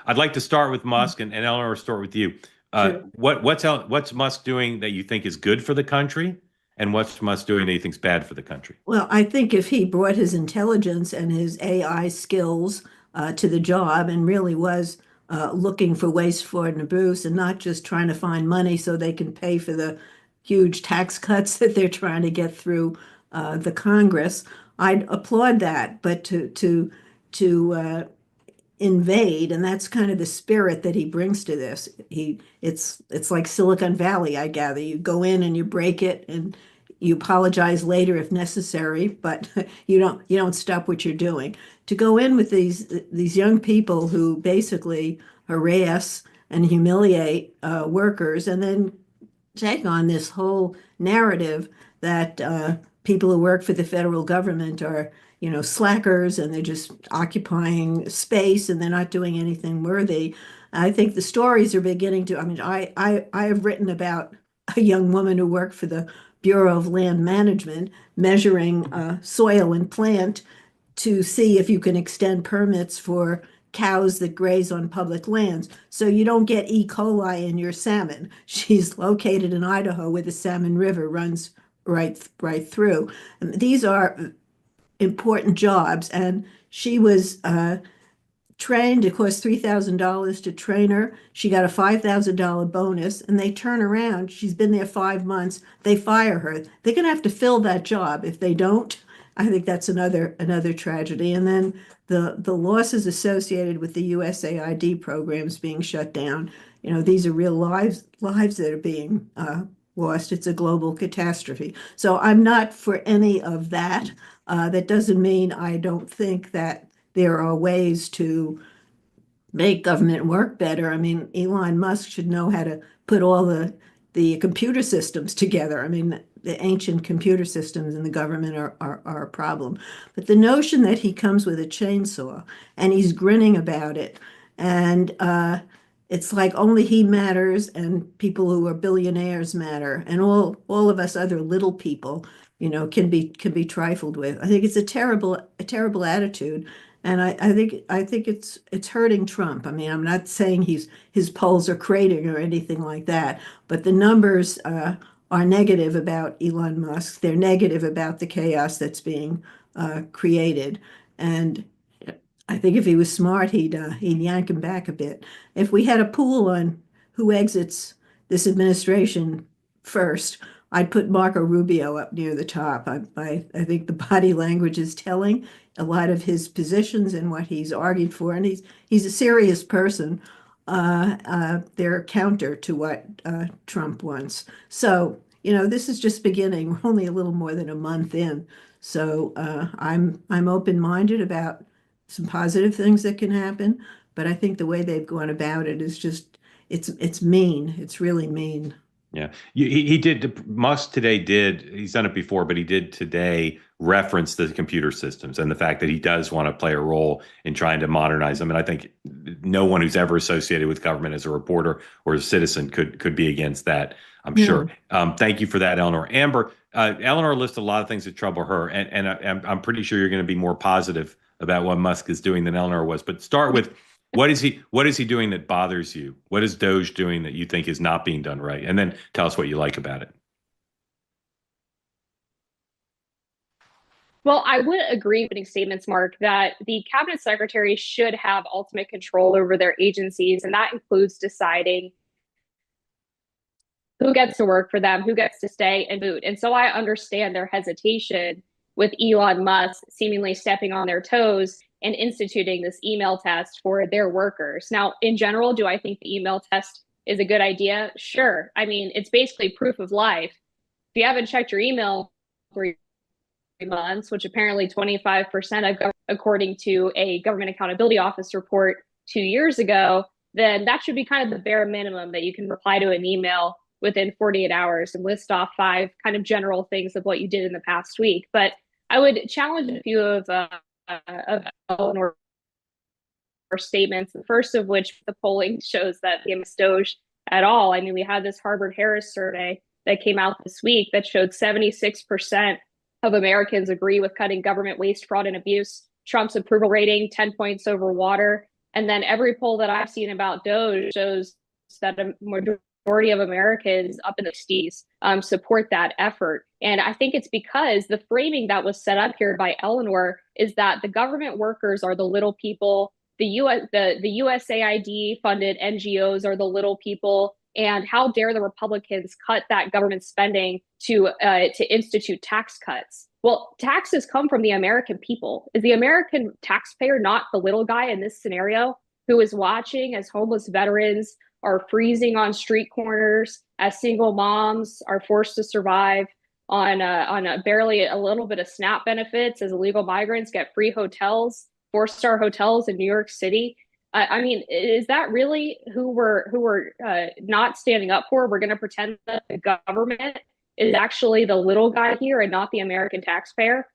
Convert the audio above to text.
I'd like to start with Musk, and Eleanor, start with you. Sure. What's Musk doing that you think is good for the country, and what's Musk doing that you think is bad for the country? Well, I think if he brought his intelligence and his AI skills to the job and really was looking for ways for an abuse and not just trying to find money so they can pay for the huge tax cuts that they're trying to get through the Congress, I'd applaud that. But to invade, and that's kind of the spirit that he brings to this. It's like Silicon Valley, I gather. You go in and you break it and you apologize later if necessary, but you don't stop what you're doing. To go in with these young people who basically harass and humiliate workers and then take on this whole narrative that people who work for the federal government are, slackers and they're just occupying space and they're not doing anything worthy. I think the stories are beginning to, I mean, I have written about a young woman who worked for the Bureau of Land Management measuring soil and plant to see if you can extend permits for cows that graze on public lands. So you don't get E. coli in your salmon. She's located in Idaho where the Salmon River runs right through. And these are important jobs. And she was trained. It cost $3,000 to train her. She got a $5,000 bonus, and they turn around. She's been there 5 months. They fire her. They're going to have to fill that job. If they don't, I think that's another tragedy. And then the losses associated with the USAID programs being shut down. These are real lives that are being lost. It's a global catastrophe. So I'm not for any of that. That doesn't mean I don't think that there are ways to make government work better. I mean, Elon Musk should know how to put all the computer systems together. I mean, the ancient computer systems in the government are a problem. But the notion that he comes with a chainsaw and he's grinning about it, and it's like only he matters and people who are billionaires matter, and all of us other little people, can be trifled with. I think it's a terrible attitude. And I think it's hurting Trump. I mean, I'm not saying his polls are cratering or anything like that, but the numbers are negative about Elon Musk. They're negative about the chaos that's being created. And I think if he was smart, he'd yank him back a bit. If we had a pool on who exits this administration first, I'd put Marco Rubio up near the top. I think the body language is telling a lot of his positions and what he's argued for, and he's a serious person. They're counter to what Trump wants. So, this is just beginning. We're only a little more than a month in. So I'm open-minded about some positive things that can happen, but I think the way they've gone about it is just it's mean. It's really mean. Yeah, he did. Musk today did. He's done it before, but he did today reference the computer systems and the fact that he does want to play a role in trying to modernize them. And I think no one who's ever associated with government as a reporter or a citizen could be against that. I'm Yeah. sure. Thank you for that, Eleanor. Amber, Eleanor listed a lot of things that trouble her, and I'm pretty sure you're going to be more positive about what Musk is doing than Eleanor was. But start with what is he doing that bothers you? What is Doge doing that you think is not being done right? And then tell us what you like about it. Well, I would agree with statements, Mark, that the cabinet secretary should have ultimate control over their agencies, and that includes deciding who gets to work for them, who gets to stay and boot. And so I understand their hesitation with Elon Musk seemingly stepping on their toes and instituting this email test for their workers. Now, in general, do I think the email test is a good idea? Sure. I mean, it's basically proof of life. If you haven't checked your email for 3 months, which apparently 25% of, according to a Government Accountability Office report 2 years ago, then that should be kind of the bare minimum that you can reply to an email within 48 hours and list off 5 kind of general things of what you did in the past week. But I would challenge a few of Eleanor's statements. The first of which, the polling shows that the Doge at all. I mean, we had this Harvard Harris survey that came out this week that showed 76% of Americans agree with cutting government waste, fraud, and abuse. Trump's approval rating 10 points over water. And then every poll that I've seen about Doge shows that a majority of Americans up in the 60s support that effort. And I think it's because the framing that was set up here by Eleanor is that the government workers are the little people, the USAID funded NGOs are the little people, and how dare the Republicans cut that government spending to institute tax cuts? Well, taxes come from the American people. Is the American taxpayer not the little guy in this scenario who is watching as homeless veterans are freezing on street corners, as single moms are forced to survive on barely a little bit of SNAP benefits, as illegal migrants get free hotels, 4-star hotels in New York City? I mean, is that really who we're not standing up for? We're going to pretend that the government is actually the little guy here and not the American taxpayer?